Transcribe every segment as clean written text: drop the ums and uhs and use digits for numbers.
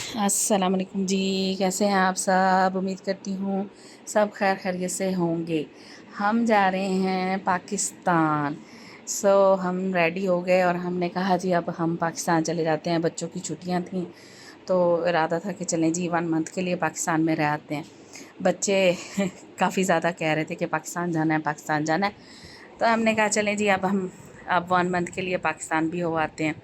अस्सलाम वालेकुम जी। कैसे हैं आप सब? उम्मीद करती हूँ सब खैर खैरियत से होंगे। हम जा रहे हैं पाकिस्तान। हम रेडी हो गए और हमने कहा जी अब हम पाकिस्तान चले जाते हैं। बच्चों की छुट्टियां थीं तो इरादा था कि चलें जी 1 मंथ के लिए पाकिस्तान में रह आते हैं। बच्चे काफ़ी ज़्यादा कह रहे थे कि पाकिस्तान जाना है, पाकिस्तान जाना है। तो हमने कहा चलें जी अब 1 मंथ के लिए पाकिस्तान भी हो आते हैं।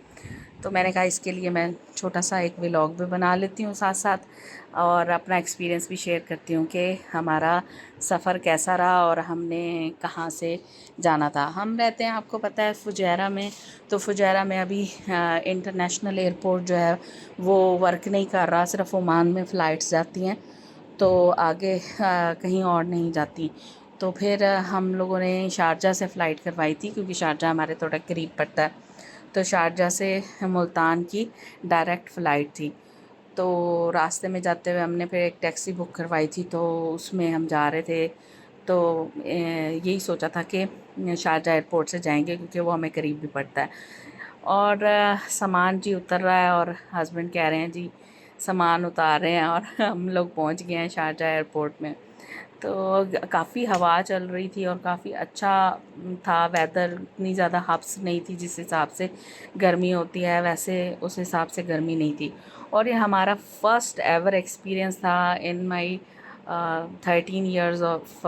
तो मैंने कहा इसके लिए मैं छोटा सा एक व्लॉग भी बना लेती हूँ साथ साथ, और अपना एक्सपीरियंस भी शेयर करती हूँ कि हमारा सफ़र कैसा रहा और हमने कहाँ से जाना था। हम रहते हैं, आपको पता है, फुजैरा में। तो फुजैरा में अभी इंटरनेशनल एयरपोर्ट जो है वो वर्क नहीं कर रहा, सिर्फ ओमान में फ़्लाइट्स जाती हैं, तो आगे कहीं और नहीं जाती। तो फिर हम लोगों ने शारजा से फ़्लाइट करवाई थी, क्योंकि शारजा हमारे थोड़ा करीब पड़ता है। तो शारजा से मुल्तान की डायरेक्ट फ़्लाइट थी। तो रास्ते में जाते हुए हमने फिर एक टैक्सी बुक करवाई थी, तो उसमें हम जा रहे थे। तो यही सोचा था कि शारजा एयरपोर्ट से जाएंगे, क्योंकि वो हमें करीब भी पड़ता है। और सामान जी उतर रहा है और हस्बैंड कह रहे हैं जी सामान उतार रहे हैं, और हम लोग पहुंच गए हैं शारजा एयरपोर्ट में। तो काफ़ी हवा चल रही थी और काफ़ी अच्छा था वेदर। इतनी ज़्यादा हब्स नहीं थी, जिस हिसाब से गर्मी होती है वैसे उस हिसाब से गर्मी नहीं थी। और ये हमारा फ़र्स्ट एवर एक्सपीरियंस था इन माई 13 ईयर्स ऑफ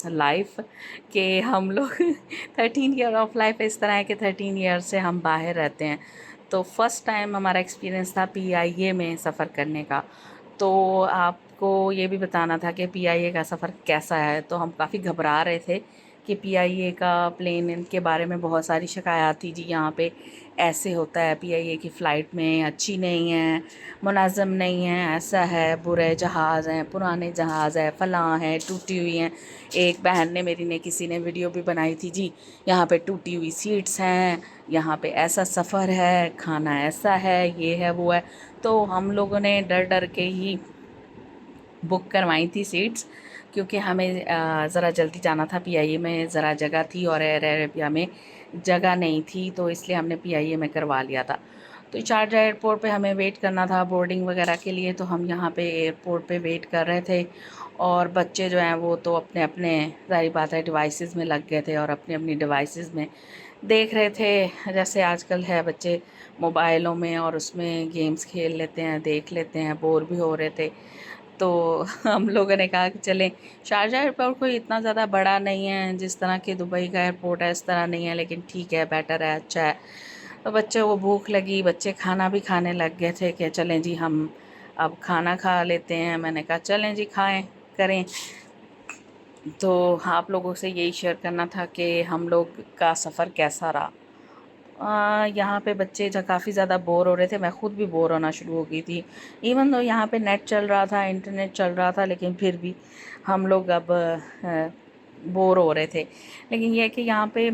लाइफ, कि हम लोग 13 ईयर ऑफ लाइफ इस तरह है कि 13 ईयर से हम बाहर रहते हैं। तो फ़र्स्ट टाइम हमारा एक्सपीरियंस था पीआईए में सफ़र करने का। तो आपको ये भी बताना था कि पीआईए का सफ़र कैसा है। तो हम काफ़ी घबरा रहे थे कि पीआईए का प्लेन, इनके बारे में बहुत सारी शिकायत थी जी, यहाँ पे ऐसे होता है, पीआईए की फ़्लाइट में अच्छी नहीं है, मुनज़्ज़म नहीं है, ऐसा है, बुरे जहाज़ हैं, पुराने जहाज़ है, फ़लाँ है, टूटी हुई हैं। एक बहन ने मेरी ने किसी ने वीडियो भी बनाई थी जी, यहाँ पे टूटी हुई सीट्स हैं, यहाँ पे ऐसा सफ़र है, खाना ऐसा है, ये है वो है। तो हम लोगों ने डर डर के ही बुक करवाई थी सीट्स, क्योंकि हमें ज़रा जल्दी जाना था। पीआईए में ज़रा जगह थी और एयर अरेबिया में जगह नहीं थी, तो इसलिए हमने पीआईए में करवा लिया था। तो शारजा एयरपोर्ट पे हमें वेट करना था बोर्डिंग वगैरह के लिए, तो हम यहाँ पे एयरपोर्ट पे वेट कर रहे थे। और बच्चे जो हैं वो तो अपने अपने, ज़ाहिर बात है, डिवाइसेस में लग गए थे और अपनी अपनी डिवाइसेस में देख रहे थे, जैसे आजकल है बच्चे मोबाइलों में, और उसमें गेम्स खेल लेते हैं, देख लेते हैं, बोर भी हो रहे थे। तो हम लोगों ने कहा कि चलें। शारजा एयरपोर्ट कोई इतना ज़्यादा बड़ा नहीं है, जिस तरह के दुबई का एयरपोर्ट है इस तरह नहीं है, लेकिन ठीक है, बेटर है, अच्छा है। तो बच्चों को भूख लगी, बच्चे खाना भी खाने लग गए थे कि चलें जी हम अब खाना खा लेते हैं। मैंने कहा चलें जी खाएं करें। तो आप लोगों से यही शेयर करना था कि हम लोग का सफ़र कैसा रहा। यहाँ पे बच्चे जो काफ़ी ज़्यादा बोर हो रहे थे, मैं ख़ुद भी बोर होना शुरू हो गई थी। इवन तो यहाँ पे नेट चल रहा था, इंटरनेट चल रहा था, लेकिन फिर भी हम लोग अब बोर हो रहे थे। लेकिन ये है कि यहाँ पे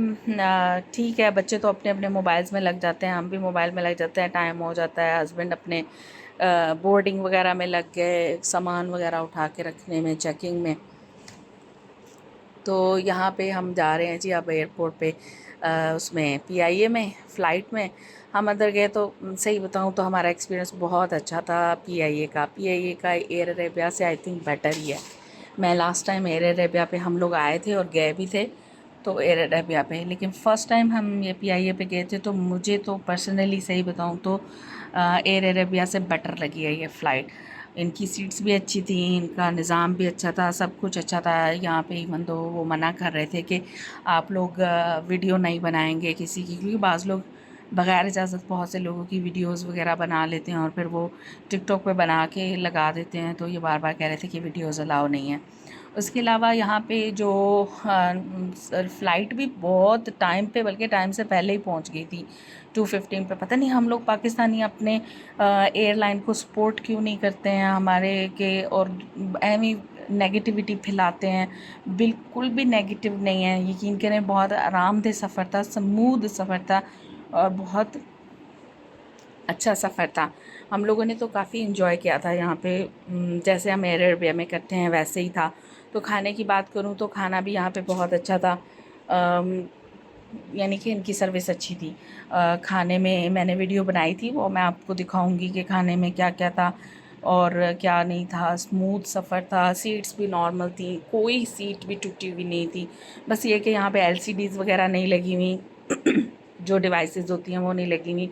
ठीक है, बच्चे तो अपने अपने मोबाइल्स में लग जाते हैं, हम भी मोबाइल में लग जाते हैं, टाइम हो जाता है। हस्बैंड अपने बोर्डिंग वगैरह में लग गए, सामान वगैरह उठा के रखने में, चेकिंग में। तो यहाँ पे हम जा रहे हैं जी अब एयरपोर्ट पे, उसमें पीआईए में फ़्लाइट में हम अंदर गए। तो सही बताऊँ तो हमारा एक्सपीरियंस बहुत अच्छा था पीआईए का एयर अरेबिया से आई थिंक बेटर ही है। मैं लास्ट टाइम एयर अरेबिया पे हम लोग आए थे और गए भी थे, तो एयर अरेबिया पे, लेकिन फ़र्स्ट टाइम हम ये पीआईए पे गए थे। तो मुझे तो पर्सनली सही बताऊँ तो एयर अरेबिया से बेटर लगी है ये फ़्लाइट। इनकी सीट्स भी अच्छी थी, इनका निज़ाम भी अच्छा था, सब कुछ अच्छा था। यहाँ पे इवन तो वो मना कर रहे थे कि आप लोग वीडियो नहीं बनाएंगे किसी की, क्योंकि बाज़ लोग बग़ैर इजाज़त बहुत से लोगों की वीडियोस वगैरह बना लेते हैं और फिर वो टिकटॉक पे बना के लगा देते हैं। तो ये बार बार कह रहे थे कि वीडियोस अलाउ नहीं है। उसके अलावा यहाँ पे जो फ़्लाइट भी बहुत टाइम पे, बल्कि टाइम से पहले ही पहुँच गई थी 2:15 पे। पता नहीं हम लोग पाकिस्तानी अपने एयरलाइन को सपोर्ट क्यों नहीं करते हैं हमारे के, और एवी नेगेटिविटी फैलाते हैं। बिल्कुल भी नेगेटिव नहीं है, यकीन करें, बहुत आरामदेह सफ़र था, स्मूथ सफ़र था और बहुत अच्छा सफ़र था। हम लोगों ने तो काफ़ी इन्जॉय किया था यहाँ पे। जैसे हम एयर अरेबिया में करते हैं वैसे ही था। तो खाने की बात करूँ तो खाना भी यहाँ पे बहुत अच्छा था। यानी कि इनकी सर्विस अच्छी थी। खाने में मैंने वीडियो बनाई थी, वो मैं आपको दिखाऊंगी कि खाने में क्या क्या था और क्या नहीं था। स्मूथ सफ़र था, सीट्स भी नॉर्मल थी, कोई सीट भी टूटी हुई नहीं थी। बस ये कि यहाँ पे एलसीडीज़ वगैरह नहीं लगी हुई जो डिवाइसेस होती हैं वो नहीं लगी हुई,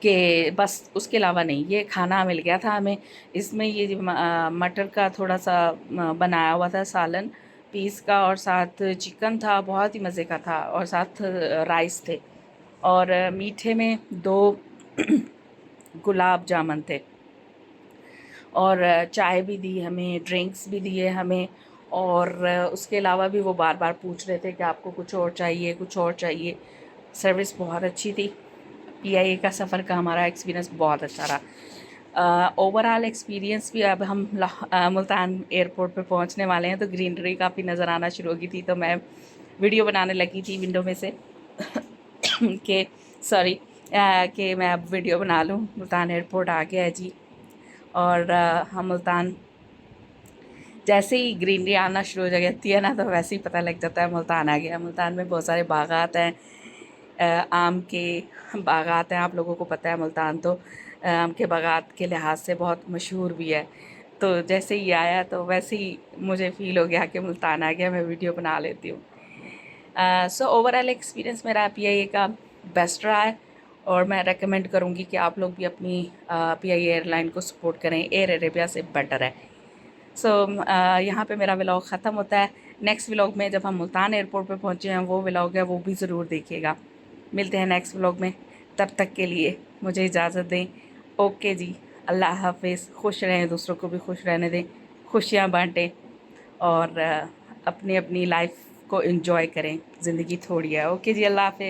कि बस उसके अलावा नहीं। ये खाना मिल गया था हमें, इसमें ये मटर का थोड़ा सा बनाया हुआ था सालन पीस का, और साथ चिकन था, बहुत ही मज़े का था, और साथ राइस थे, और मीठे में 2 गुलाब जामुन थे, और चाय भी दी हमें, ड्रिंक्स भी दिए हमें। और उसके अलावा भी वो बार बार पूछ रहे थे कि आपको कुछ और चाहिए, कुछ और चाहिए। सर्विस बहुत अच्छी थी। पीआईए का सफ़र का हमारा एक्सपीरियंस बहुत अच्छा रहा। ओवरऑल एक्सपीरियंस भी, अब हम मुल्तान एयरपोर्ट पे पहुंचने वाले हैं, तो ग्रीनरी काफ़ी नज़र आना शुरू हो गई थी, तो मैं वीडियो बनाने लगी थी विंडो में से कि सॉरी कि मैं अब वीडियो बना लूँ। मुल्तान एयरपोर्ट आ गया है जी, और हम मुल्तान जैसे ही ग्रीनरी आना शुरू हो जाती है ना, तो वैसे ही पता लग जाता है मुल्तान आ गया। मुल्तान में बहुत सारे बागात हैं, आम के बागात हैं। आप लोगों को पता है मुल्तान तो आम के बागात के लिहाज से बहुत मशहूर भी है। तो जैसे ही आया तो वैसे ही मुझे फ़ील हो गया कि मुल्तान आ गया, मैं वीडियो बना लेती हूँ। सो ओवरऑल एक्सपीरियंस मेरा पीआईए का बेस्ट रहा है, और मैं रेकमेंड करूँगी कि आप लोग भी अपनी पीआईए एयरलाइन को सपोर्ट करें। एयर अरेबिया से बेटर है। सो यहाँ पे मेरा व्लॉग ख़त्म होता है। नेक्स्ट व्लॉग में जब हम मुल्तान एयरपोर्ट पे पहुँचे हैं, वो व्लॉग है, वो भी ज़रूर देखिएगा। मिलते हैं नेक्स्ट व्लॉग में, तब तक के लिए मुझे इजाज़त दें। ओके जी, अल्लाह हाफिज़। खुश रहें, दूसरों को भी खुश रहने दें, खुशियाँ बाँटें, और अपनी अपनी लाइफ को एंजॉय करें। ज़िंदगी थोड़ी है। ओके जी, अल्लाह हाफिज़।